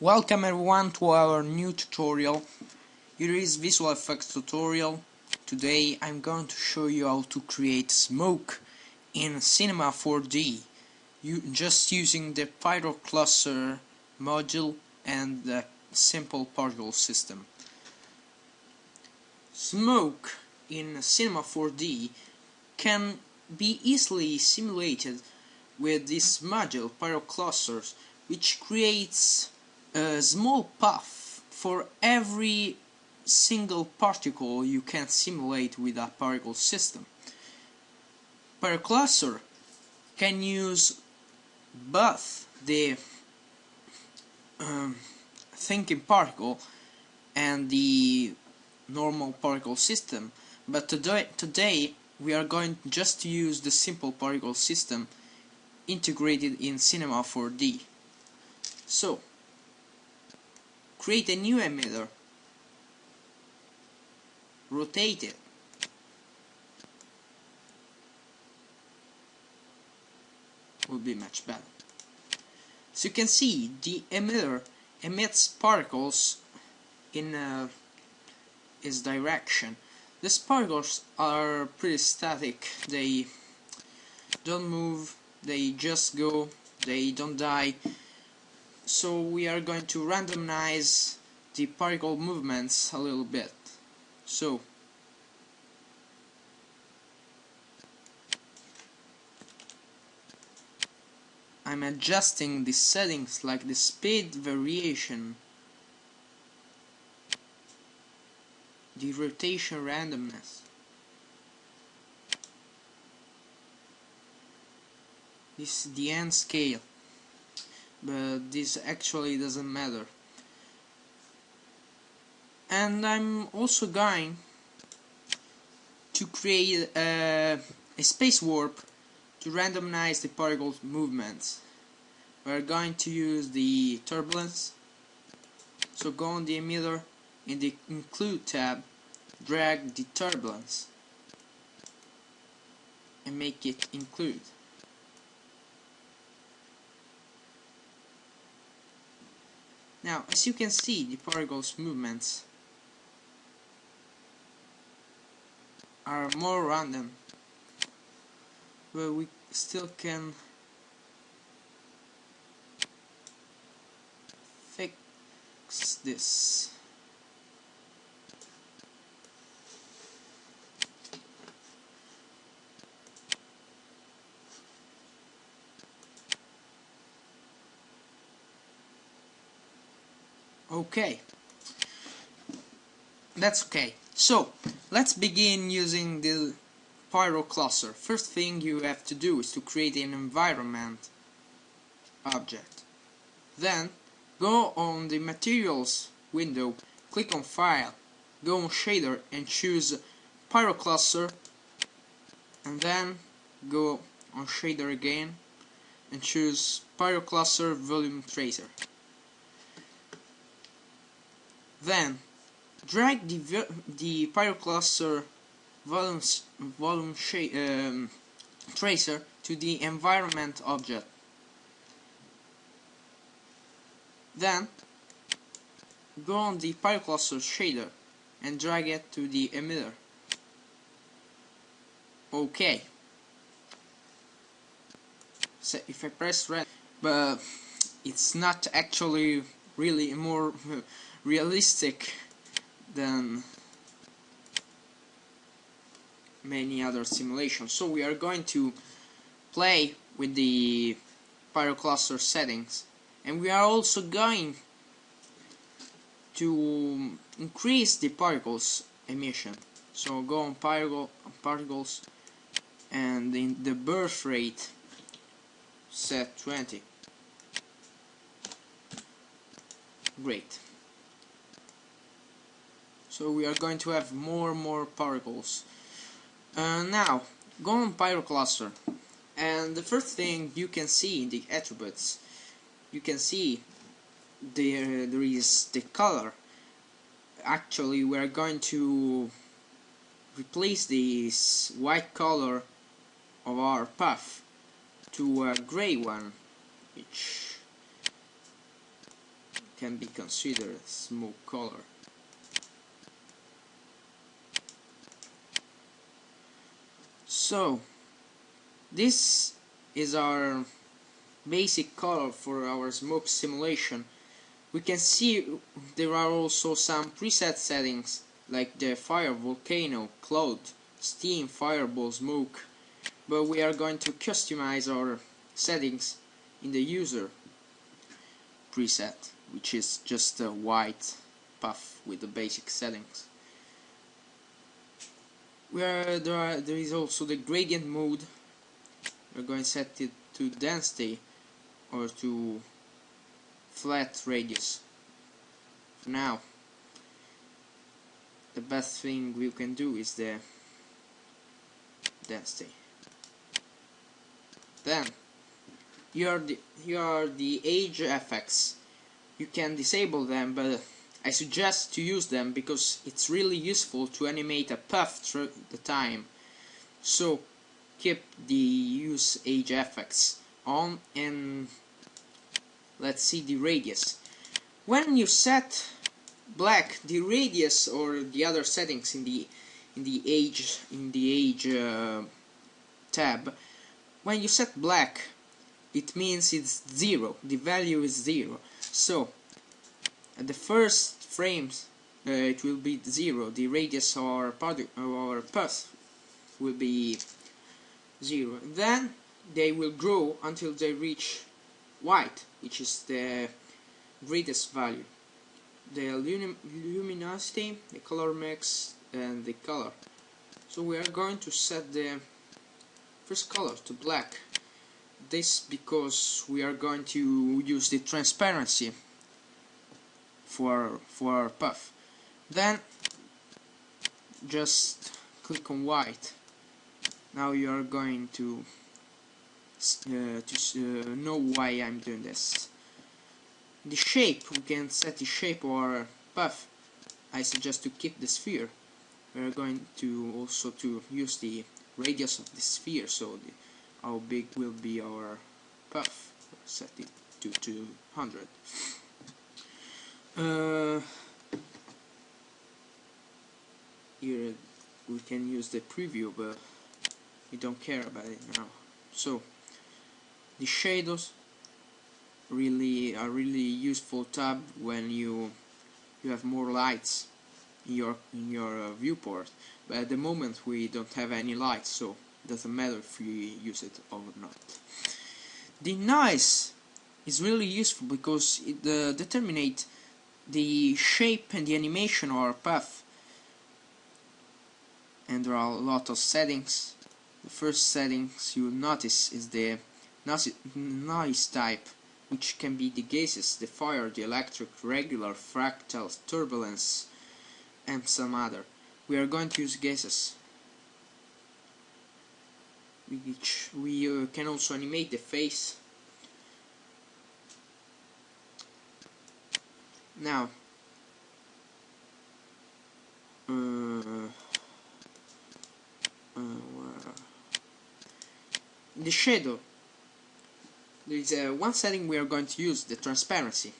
Welcome everyone to our new tutorial. Here is visual effects tutorial. Today I'm going to show you how to create smoke in Cinema 4D just using the pyrocluster module and the simple particle system. Smoke in Cinema 4D can be easily simulated with this module pyroclusters, which creates a small puff for every single particle you can simulate with a particle system. Pyrocluster can use both the thinking particle and the normal particle system, but today we are going just to use the simple particle system integrated in Cinema 4D. So, create a new emitter, rotate it, will be much better. So you can see the emitter emits particles in its direction. These particles are pretty static, they don't move, they just go, they don't die. So we are going to randomize the particle movements a little bit. So I'm adjusting the settings like the speed variation, the rotation randomness. This is the end scale, but this actually doesn't matter. And I'm also going to create a space warp to randomize the particle's movements. We're going to use the turbulence. So go on the emitter, in the include tab, drag the turbulence and make it include. Now, as you can see, the particle's movements are more random, but we still can fix this. Okay, that's okay. So let's begin using the pyrocluster. First thing you have to do is to create an environment object. Then go on the materials window, click on file, go on shader and choose pyrocluster, and then go on shader again and choose pyrocluster volume tracer. Then drag the pyrocluster volume tracer to the environment object. Then go on the pyrocluster shader and drag it to the emitter. Okay. So if I press red, but it's not actually really more realistic than many other simulations. So we are going to play with the pyrocluster settings, and we are also going to increase the particles emission. So go on particles, and in the birth rate set 20. Great. So we are going to have more and more particles. Now go on pyrocluster, and the first thing you can see in the attributes, you can see there is the color. Actually, we are going to replace this white color of our path to a gray one, which can be considered smoke color. So this is our basic color for our smoke simulation. We can see there are also some preset settings like the fire, volcano, cloud, steam, fireball, smoke, but we are going to customize our settings in the user preset, which is just a white puff with the basic settings. There is also the gradient mode. We're going to set it to density or to flat radius. For now, the best thing we can do is the density. Then here are the age effects. You can disable them, but I suggest to use them because it's really useful to animate a puff through the time. So keep the use age effects on, and let's see the radius. When you set black, the radius or the other settings in the age tab, when you set black, it means it's 0. The value is 0. So at the first frames it will be 0. The radius or path will be 0. Then they will grow until they reach white, which is the greatest value. The luminosity, the color mix, and the color. So we are going to set the first color to black. This because we are going to use the transparency for our puff. Then just click on white. Now you are going to know why I'm doing this. The shape, we can set the shape of our puff. I suggest to keep the sphere. We are going to also to use the radius of the sphere, so how big will be our puff. Set it to 200. Here we can use the preview, but we don't care about it now. So the shadows are really useful tab when you have more lights in your viewport. But at the moment we don't have any lights, so it doesn't matter if we use it or not. The noise is really useful because it determines the shape and the animation of our path. And there are a lot of settings. The first settings you will notice is the noise type, which can be the gases, the fire, the electric, regular, fractal, turbulence, and some other. We are going to use gases, which we can also animate the face. Now the shadow, there is one setting we are going to use, the transparency.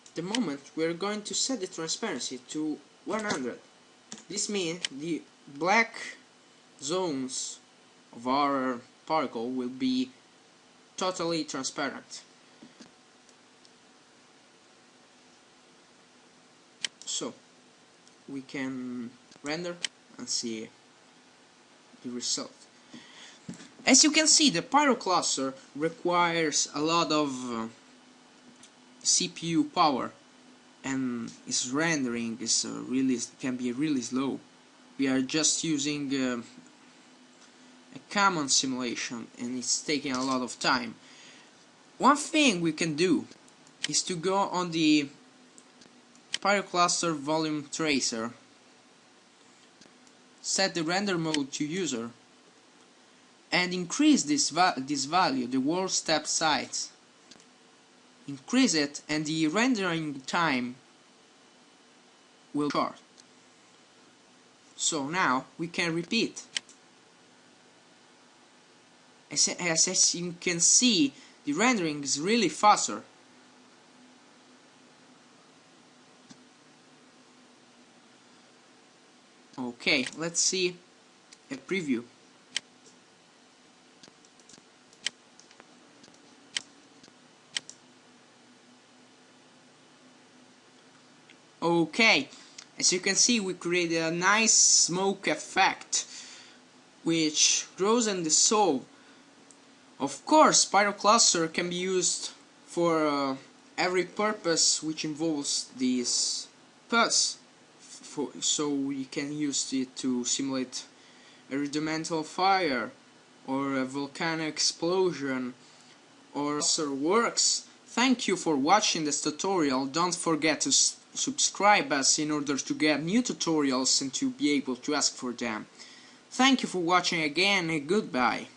At the moment we are going to set the transparency to 100. This means the black zones of our particle will be totally transparent. So we can render and see the result. As you can see, the pyrocluster requires a lot of CPU power, and its rendering is can be really slow. We are just using a common simulation, and it's taking a lot of time. One thing we can do is to go on the pyrocluster volume tracer, set the render mode to user, and increase this value, the world step size. Increase it, and the rendering time will short. So now we can repeat. As you can see, the rendering is really faster. Okay, let's see a preview. Okay, as you can see, we created a nice smoke effect which grows and dissolves. Of course, pyrocluster can be used for every purpose which involves this pus. So you can use it to simulate a rudimental fire or a volcanic explosion, or also works. Thank you for watching this tutorial. Don't forget to subscribe us in order to get new tutorials and to be able to ask for them. Thank you for watching again, and goodbye.